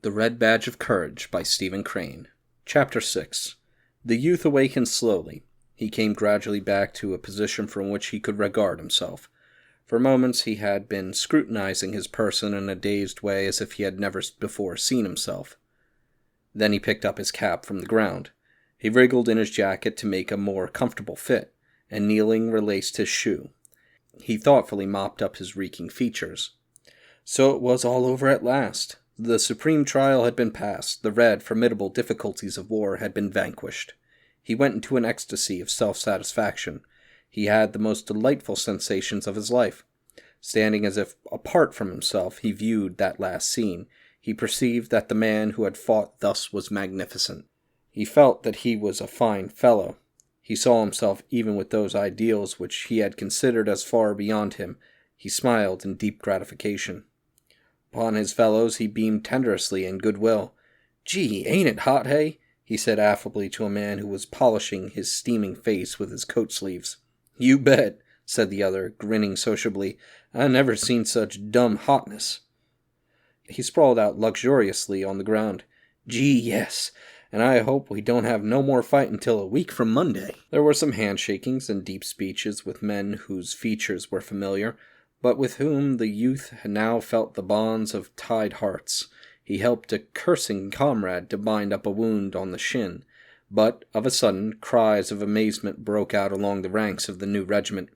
The Red Badge of Courage by Stephen Crane. Chapter 6. The youth awakened slowly. He came gradually back to a position from which he could regard himself. For moments he had been scrutinizing his person in a dazed way as if he had never before seen himself. Then he picked up his cap from the ground. He wriggled in his jacket to make a more comfortable fit, and kneeling relaced his shoe. He thoughtfully mopped up his reeking features. So it was all over at last. The supreme trial had been passed. The red, formidable difficulties of war had been vanquished. He went into an ecstasy of self-satisfaction. He had the most delightful sensations of his life. Standing as if apart from himself, he viewed that last scene. He perceived that the man who had fought thus was magnificent. He felt that he was a fine fellow. He saw himself even with those ideals which he had considered as far beyond him. He smiled in deep gratification. Upon his fellows he beamed tenderously in goodwill. "Gee, ain't it hot, hey?" he said affably to a man who was polishing his steaming face with his coat sleeves. "You bet," said the other, grinning sociably. "I never seen such dumb hotness." He sprawled out luxuriously on the ground. "Gee, yes, and I hope we don't have no more fight until a week from Monday." There were some handshakings and deep speeches with men whose features were familiar, but with whom the youth now felt the bonds of tied hearts. He helped a cursing comrade to bind up a wound on the shin, but, of a sudden, cries of amazement broke out along the ranks of the new regiment.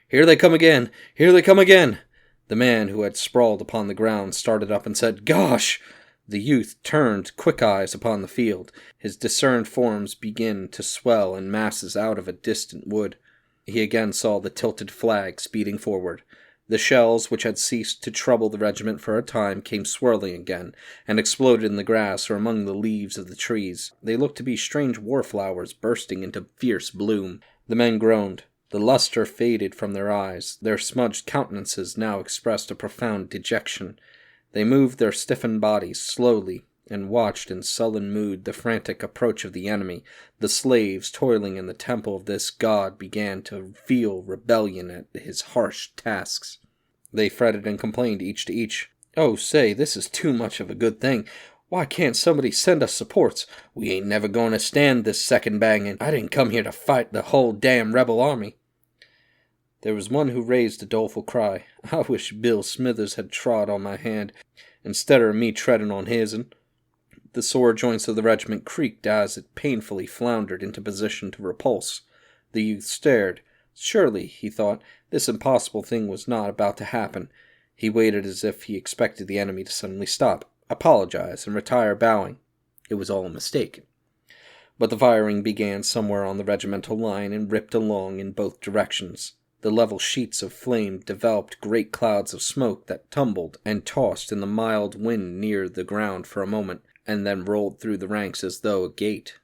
"Here they come again! Here they come again!" The man who had sprawled upon the ground started up and said, "Gosh!" The youth turned quick eyes upon the field. His discerned forms began to swell in masses out of a distant wood. He again saw the tilted flag speeding forward. The shells, which had ceased to trouble the regiment for a time, came swirling again, and exploded in the grass or among the leaves of the trees. They looked to be strange war flowers bursting into fierce bloom. The men groaned. The luster faded from their eyes. Their smudged countenances now expressed a profound dejection. They moved their stiffened bodies slowly, and watched in sullen mood the frantic approach of the enemy. The slaves toiling in the temple of this god began to feel rebellion at his harsh tasks. They fretted and complained each to each. "Oh, say, this is too much of a good thing. Why can't somebody send us supports? We ain't never going to stand this second banging. I didn't come here to fight the whole damn rebel army." There was one who raised a doleful cry. "I wish Bill Smithers had trod on my hand, instead of me treading on his'n." The sore joints of the regiment creaked as it painfully floundered into position to repulse. The youth stared. Surely, he thought, this impossible thing was not about to happen. He waited as if he expected the enemy to suddenly stop, apologize, and retire bowing. It was all a mistake. But the firing began somewhere on the regimental line and ripped along in both directions. The level sheets of flame developed great clouds of smoke that tumbled and tossed in the mild wind near the ground for a moment, and then rolled through the ranks as though a gate.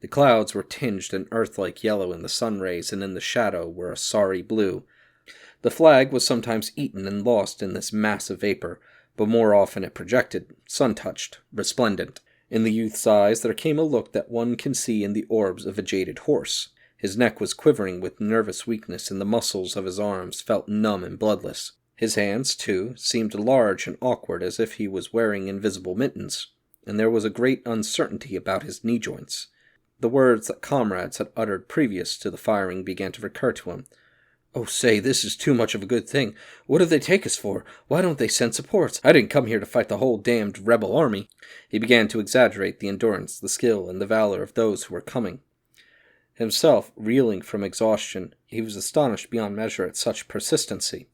The clouds were tinged an earth-like yellow in the sun rays, and in the shadow were a sorry blue. The flag was sometimes eaten and lost in this mass of vapor, but more often it projected, sun-touched, resplendent. In the youth's eyes there came a look that one can see in the orbs of a jaded horse. His neck was quivering with nervous weakness, and the muscles of his arms felt numb and bloodless. His hands, too, seemed large and awkward, as if he was wearing invisible mittens, and there was a great uncertainty about his knee-joints. The words that comrades had uttered previous to the firing began to recur to him. "Oh, say, this is too much of a good thing. What do they take us for? Why don't they send supports? I didn't come here to fight the whole damned rebel army." He began to exaggerate the endurance, the skill, and the valor of those who were coming. Himself, reeling from exhaustion, he was astonished beyond measure at such persistency.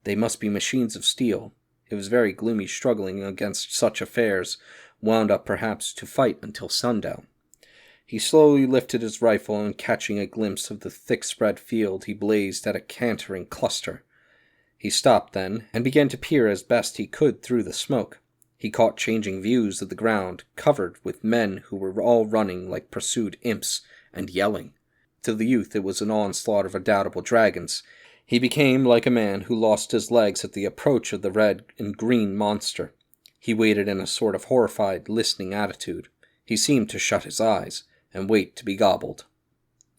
They must be machines of steel. It was very gloomy struggling against such affairs, wound up perhaps to fight until sundown. He slowly lifted his rifle, and catching a glimpse of the thick-spread field, he blazed at a cantering cluster. He stopped then, and began to peer as best he could through the smoke. He caught changing views of the ground, covered with men who were all running like pursued imps, and yelling. To the youth it was an onslaught of redoubtable dragons. He became like a man who lost his legs at the approach of the red and green monster. He waited in a sort of horrified, listening attitude. He seemed to shut his eyes, and wait to be gobbled.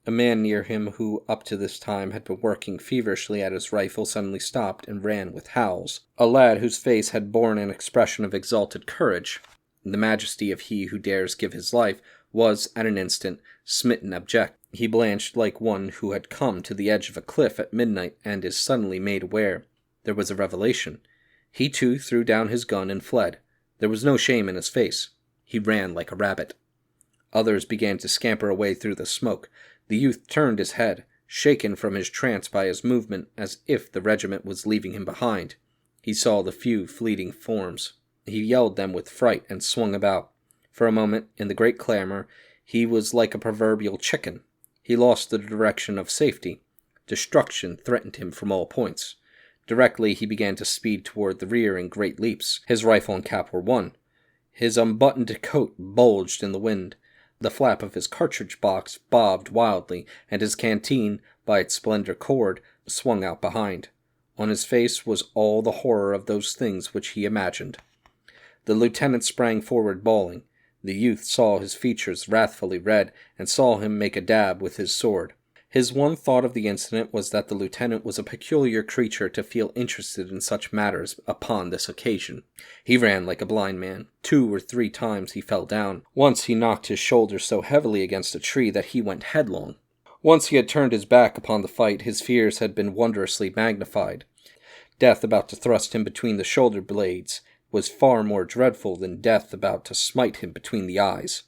A man near him who up to this time had been working feverishly at his rifle suddenly stopped and ran with howls. A lad whose face had borne an expression of exalted courage, the majesty of he who dares give his life, was, at an instant, smitten abject. He blanched like one who had come to the edge of a cliff at midnight and is suddenly made aware. There was a revelation. He too threw down his gun and fled. There was no shame in his face. He ran like a rabbit. Others began to scamper away through the smoke. The youth turned his head, shaken from his trance by his movement, as if the regiment was leaving him behind. He saw the few fleeting forms. He yelled them with fright and swung about. For a moment, in the great clamor, he was like a proverbial chicken. He lost the direction of safety. Destruction threatened him from all points. Directly he began to speed toward the rear in great leaps. His rifle and cap were won. His unbuttoned coat bulged in the wind. The flap of his cartridge box bobbed wildly, and his canteen, by its slender cord, swung out behind. On his face was all the horror of those things which he imagined. The lieutenant sprang forward bawling. The youth saw his features wrathfully red, and saw him make a dab with his sword. His one thought of the incident was that the lieutenant was a peculiar creature to feel interested in such matters upon this occasion. He ran like a blind man. 2 or 3 times he fell down. Once he knocked his shoulder so heavily against a tree that he went headlong. Once he had turned his back upon the fight, his fears had been wondrously magnified. Death about to thrust him between the shoulder blades was far more dreadful than death about to smite him between the eyes.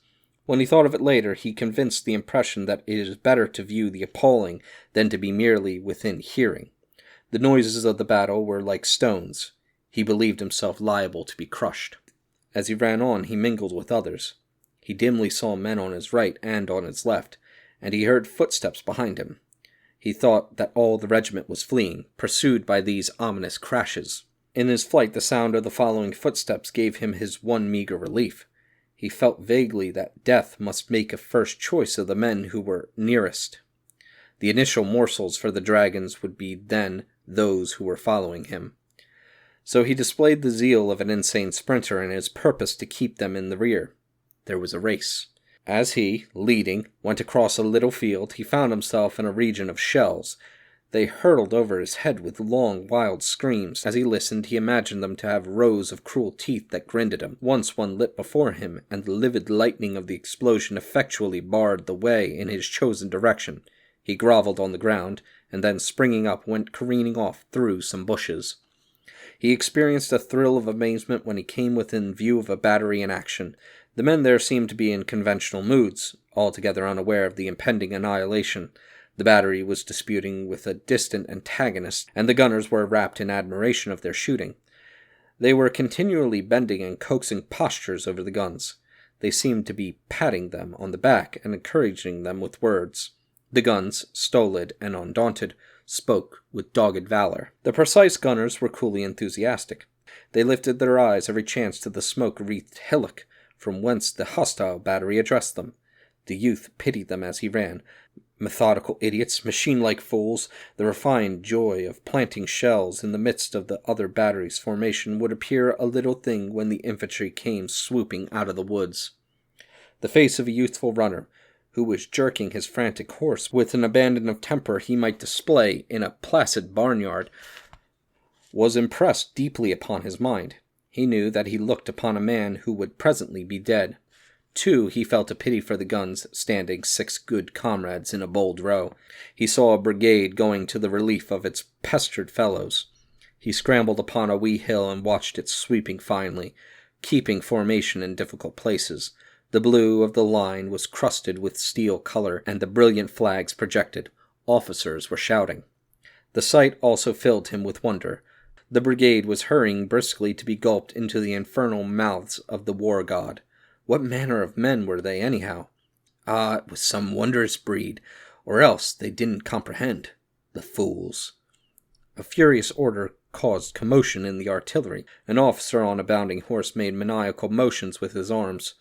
When he thought of it later, he convinced the impression that it is better to view the appalling than to be merely within hearing. The noises of the battle were like stones. He believed himself liable to be crushed. As he ran on, he mingled with others. He dimly saw men on his right and on his left, and he heard footsteps behind him. He thought that all the regiment was fleeing, pursued by these ominous crashes. In his flight, the sound of the following footsteps gave him his one meager relief. He felt vaguely that death must make a first choice of the men who were nearest. The initial morsels for the dragons would be then those who were following him. So he displayed the zeal of an insane sprinter and his purpose to keep them in the rear. There was a race. As he, leading, went across a little field, he found himself in a region of shells. They hurtled over his head with long, wild screams. As he listened, he imagined them to have rows of cruel teeth that grinned at him. Once one lit before him, and the livid lightning of the explosion effectually barred the way in his chosen direction. He groveled on the ground, and then springing up, went careening off through some bushes. He experienced a thrill of amazement when he came within view of a battery in action. The men there seemed to be in conventional moods, altogether unaware of the impending annihilation. The battery was disputing with a distant antagonist, and the gunners were wrapped in admiration of their shooting. They were continually bending and coaxing postures over the guns. They seemed to be patting them on the back and encouraging them with words. The guns, stolid and undaunted, spoke with dogged valor. The precise gunners were coolly enthusiastic. They lifted their eyes every chance to the smoke-wreathed hillock from whence the hostile battery addressed them. The youth pitied them as he ran. Methodical idiots, machine-like fools, the refined joy of planting shells in the midst of the other battery's formation would appear a little thing when the infantry came swooping out of the woods. The face of a youthful runner, who was jerking his frantic horse with an abandon of temper he might display in a placid barnyard, was impressed deeply upon his mind. He knew that he looked upon a man who would presently be dead. Too, he felt a pity for the guns, standing 6 good comrades in a bold row. He saw a brigade going to the relief of its pestered fellows. He scrambled upon a wee hill and watched it sweeping finely, keeping formation in difficult places. The blue of the line was crusted with steel color, and the brilliant flags projected. Officers were shouting. The sight also filled him with wonder. The brigade was hurrying briskly to be gulped into the infernal mouths of the war god. What manner of men were they, anyhow? Ah, it was some wondrous breed, or else they didn't comprehend. The fools. A furious order caused commotion in the artillery. An officer on a bounding horse made maniacal motions with his arms.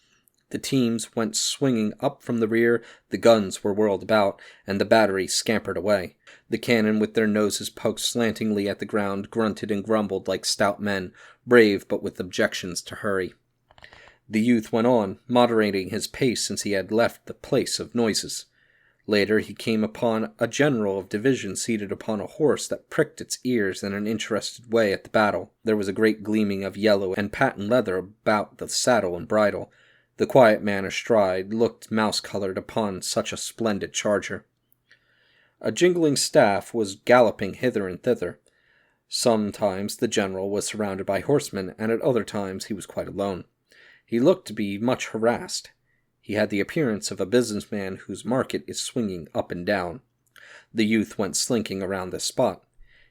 The teams went swinging up from the rear, the guns were whirled about, and the battery scampered away. The cannon, with their noses poked slantingly at the ground, grunted and grumbled like stout men, brave but with objections to hurry. The youth went on, moderating his pace since he had left the place of noises. Later he came upon a general of division seated upon a horse that pricked its ears in an interested way at the battle. There was a great gleaming of yellow and patent leather about the saddle and bridle. The quiet man astride looked mouse-colored upon such a splendid charger. A jingling staff was galloping hither and thither. Sometimes the general was surrounded by horsemen, and at other times he was quite alone. He looked to be much harassed. He had the appearance of a businessman whose market is swinging up and down. The youth went slinking around this spot.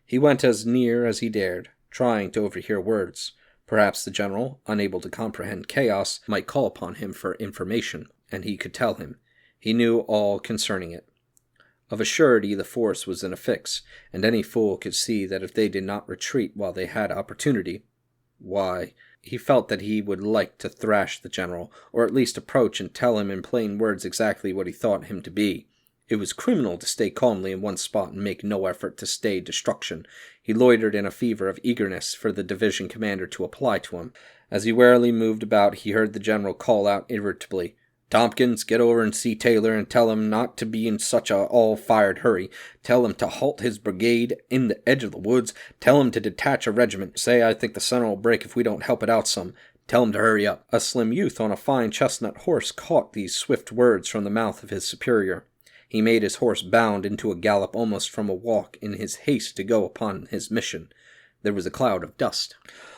He went as near as he dared, trying to overhear words. Perhaps the general, unable to comprehend chaos, might call upon him for information, and he could tell him. He knew all concerning it. Of a surety the force was in a fix, and any fool could see that if they did not retreat while they had opportunity, why, he felt that he would like to thrash the general, or at least approach and tell him in plain words exactly what he thought him to be. It was criminal to stay calmly in one spot and make no effort to stay destruction. He loitered in a fever of eagerness for the division commander to apply to him. As he warily moved about, he heard the general call out irritably, "Tompkins, get over and see Taylor and tell him not to be in such a all-fired hurry. Tell him to halt his brigade in the edge of the woods. Tell him to detach a regiment. Say I think the sun will break if we don't help it out some. Tell him to hurry up." A slim youth on a fine chestnut horse caught these swift words from the mouth of his superior. He made his horse bound into a gallop almost from a walk in his haste to go upon his mission. There was a cloud of dust.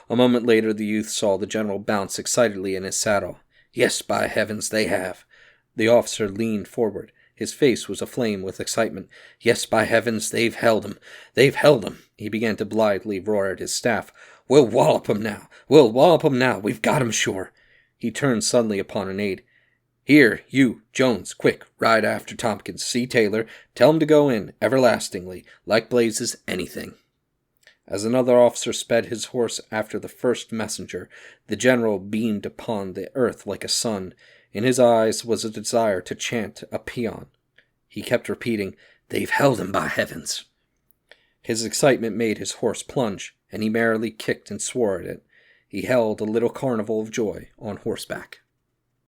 A moment later the youth saw the general bounce excitedly in his saddle. "Yes, by heavens, they have." The officer leaned forward. His face was aflame with excitement. "Yes, by heavens, they've held him. They've held him." He began to blithely roar at his staff. "We'll wallop him now. We'll wallop him now. We've got him sure." He turned suddenly upon an aide. "Here, you, Jones, quick, ride after Tompkins. See Taylor. Tell him to go in, everlastingly, like blazes, anything." As another officer sped his horse after the first messenger, the general beamed upon the earth like a sun. In his eyes was a desire to chant a paean. He kept repeating, "They've held him, by heavens." His excitement made his horse plunge, and he merrily kicked and swore at it. He held a little carnival of joy on horseback.